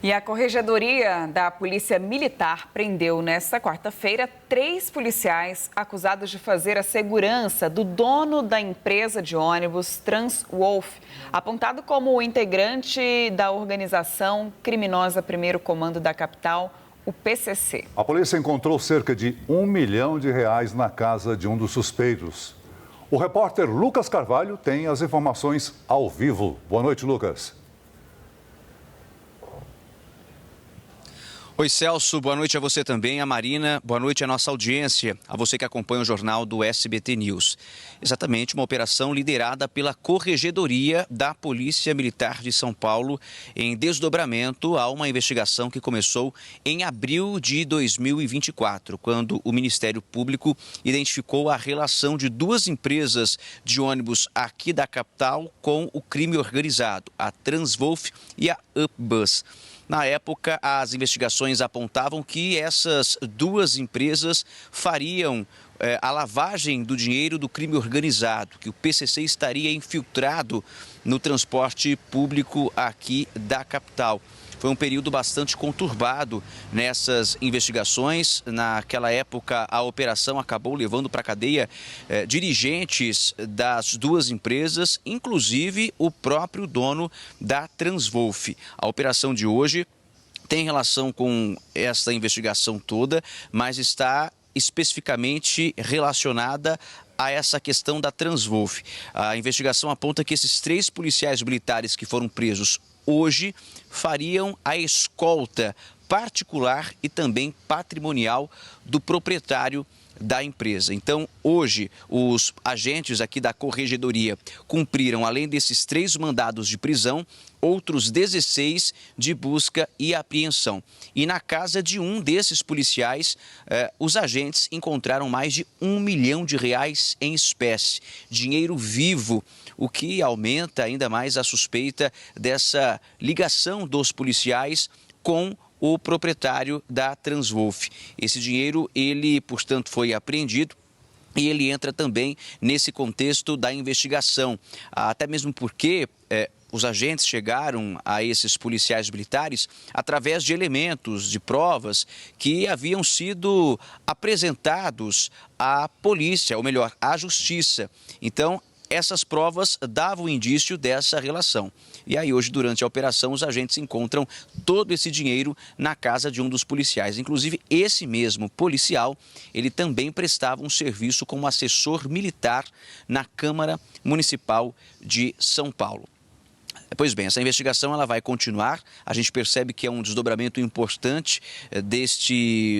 E a Corregedoria da Polícia Militar prendeu nesta quarta-feira 3 policiais acusados de fazer a segurança do dono da empresa de ônibus Transwolf, apontado como o integrante da organização criminosa Primeiro Comando da capital, o PCC. A polícia encontrou cerca de R$1 milhão na casa de um dos suspeitos. O repórter Lucas Carvalho tem as informações ao vivo. Boa noite, Lucas. Oi, Celso, boa noite a você também, a Marina, boa noite à nossa audiência, a você que acompanha o jornal do SBT News. Exatamente, uma operação liderada pela Corregedoria da Polícia Militar de São Paulo em desdobramento a uma investigação que começou em abril de 2024, quando o Ministério Público identificou a relação de 2 empresas de ônibus aqui da capital com o crime organizado, a Transwolf e a UpBus. Na época, as investigações apontavam que essas 2 empresas fariam a lavagem do dinheiro do crime organizado, que o PCC estaria infiltrado no transporte público aqui da capital. Foi um período bastante conturbado nessas investigações. Naquela época, a operação acabou levando para a cadeia dirigentes das 2 empresas, inclusive o próprio dono da Transwolf. A operação de hoje tem relação com essa investigação toda, mas está especificamente relacionada a essa questão da Transwolf. A investigação aponta que esses 3 policiais militares que foram presos hoje fariam a escolta particular e também patrimonial do proprietário da empresa. Então, hoje, os agentes aqui da Corregedoria cumpriram, além desses 3 mandados de prisão, outros 16 de busca e apreensão. E na casa de um desses policiais, os agentes encontraram mais de R$1 milhão em espécie, dinheiro vivo, o que aumenta ainda mais a suspeita dessa ligação dos policiais com o proprietário da Transwolf. Esse dinheiro, ele, portanto, foi apreendido e ele entra também nesse contexto da investigação, até mesmo porque os agentes chegaram a esses policiais militares através de elementos, de provas que haviam sido apresentados à polícia, ou melhor, à justiça. Então, essas provas davam indício dessa relação. E aí hoje, durante a operação, os agentes encontram todo esse dinheiro na casa de um dos policiais. Inclusive, esse mesmo policial, ele também prestava um serviço como assessor militar na Câmara Municipal de São Paulo. Pois bem, essa investigação ela vai continuar. A gente percebe que é um desdobramento importante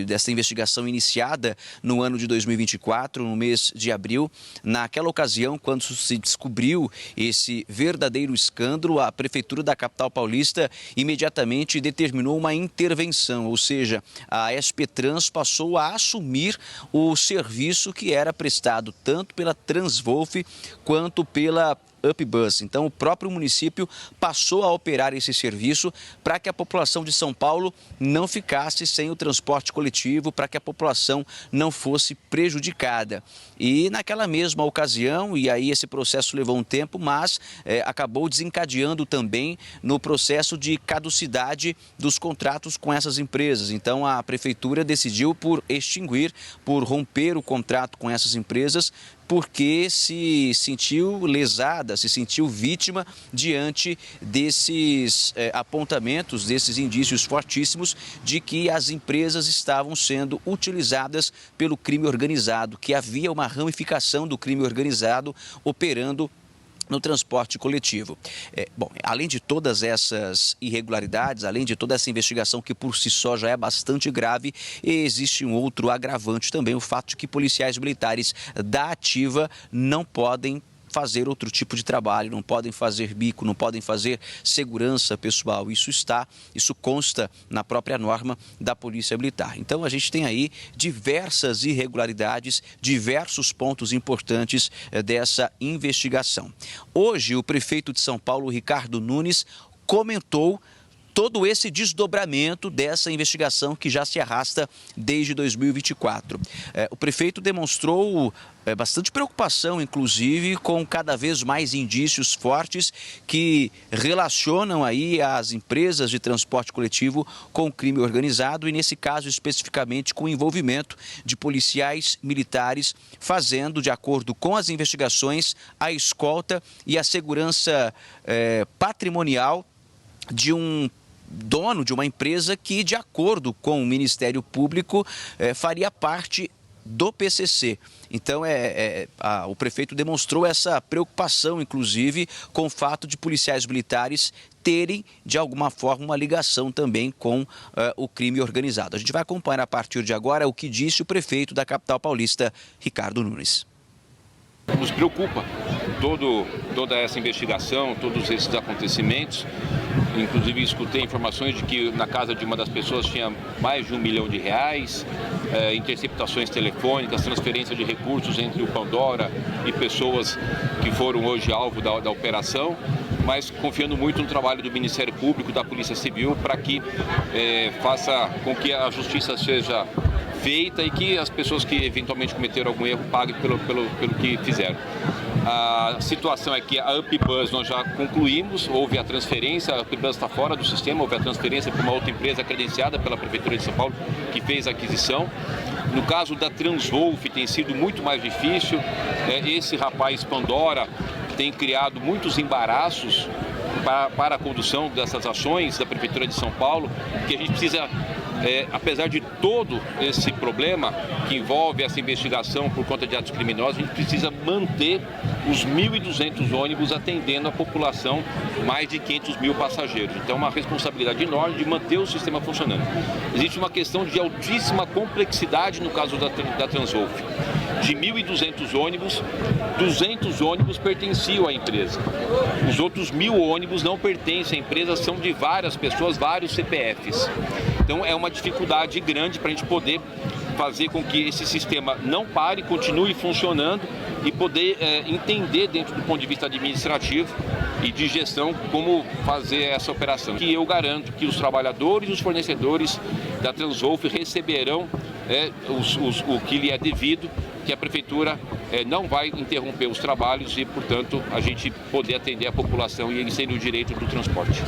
dessa investigação iniciada no ano de 2024, no mês de abril. Naquela ocasião, quando se descobriu esse verdadeiro escândalo, a Prefeitura da capital paulista imediatamente determinou uma intervenção, ou seja, a SP Trans passou a assumir o serviço que era prestado tanto pela Transwolf quanto pela UpBus. Então, o próprio município passou a operar esse serviço para que a população de São Paulo não ficasse sem o transporte coletivo, para que a população não fosse prejudicada. E naquela mesma ocasião, e aí esse processo levou um tempo, mas acabou desencadeando também no processo de caducidade dos contratos com essas empresas. Então, a prefeitura decidiu por extinguir, por romper o contrato com essas empresas, porque se sentiu lesada, se sentiu vítima diante desses apontamentos, desses indícios fortíssimos de que as empresas estavam sendo utilizadas pelo crime organizado, que havia uma ramificação do crime organizado operando no transporte coletivo. Além de todas essas irregularidades, além de toda essa investigação que por si só já é bastante grave, existe um outro agravante também, o fato de que policiais militares da ativa não podem fazer outro tipo de trabalho, não podem fazer bico, não podem fazer segurança pessoal. Isso consta na própria norma da Polícia Militar. Então, a gente tem aí diversas irregularidades, diversos pontos importantes dessa investigação. Hoje, o prefeito de São Paulo, Ricardo Nunes, comentou todo esse desdobramento dessa investigação que já se arrasta desde 2024. O prefeito demonstrou bastante preocupação, inclusive, com cada vez mais indícios fortes que relacionam aí as empresas de transporte coletivo com o crime organizado e, nesse caso, especificamente com o envolvimento de policiais militares, fazendo, de acordo com as investigações, a escolta e a segurança patrimonial de um dono de uma empresa que, de acordo com o Ministério Público, faria parte do PCC. Então, o prefeito demonstrou essa preocupação, inclusive, com o fato de policiais militares terem, de alguma forma, uma ligação também com o crime organizado. A gente vai acompanhar a partir de agora o que disse o prefeito da capital paulista, Ricardo Nunes. Nos preocupa toda essa investigação, todos esses acontecimentos. Inclusive, escutei informações de que na casa de uma das pessoas tinha mais de R$1 milhão, interceptações telefônicas, transferência de recursos entre o Pandora e pessoas que foram hoje alvo da operação, mas confiando muito no trabalho do Ministério Público, da Polícia Civil, para que faça com que a justiça seja feita e que as pessoas que eventualmente cometeram algum erro paguem pelo que fizeram. A situação é que a UpBus nós já concluímos, houve a transferência, a UpBus está fora do sistema, houve a transferência para uma outra empresa credenciada pela Prefeitura de São Paulo, que fez a aquisição. No caso da Transwolf tem sido muito mais difícil, esse rapaz Pandora tem criado muitos embaraços para a condução dessas ações da Prefeitura de São Paulo, que a gente precisa, apesar de todo esse problema que envolve essa investigação por conta de atos criminosos, a gente precisa manter os 1.200 ônibus atendendo a população, mais de 500 mil passageiros. Então, é uma responsabilidade enorme de manter o sistema funcionando. Existe uma questão de altíssima complexidade no caso da Transwolf. De 1.200 ônibus, 200 ônibus pertenciam à empresa. Os outros 1.000 ônibus não pertencem à empresa, são de várias pessoas, vários CPFs. Então, é uma dificuldade grande para a gente poder fazer com que esse sistema não pare, continue funcionando e poder entender, dentro do ponto de vista administrativo e de gestão, como fazer essa operação. E eu garanto que os trabalhadores e os fornecedores da Transwolf receberão o que lhe é devido, que a Prefeitura não vai interromper os trabalhos e, portanto, a gente poder atender a população e eles terem o direito do transporte.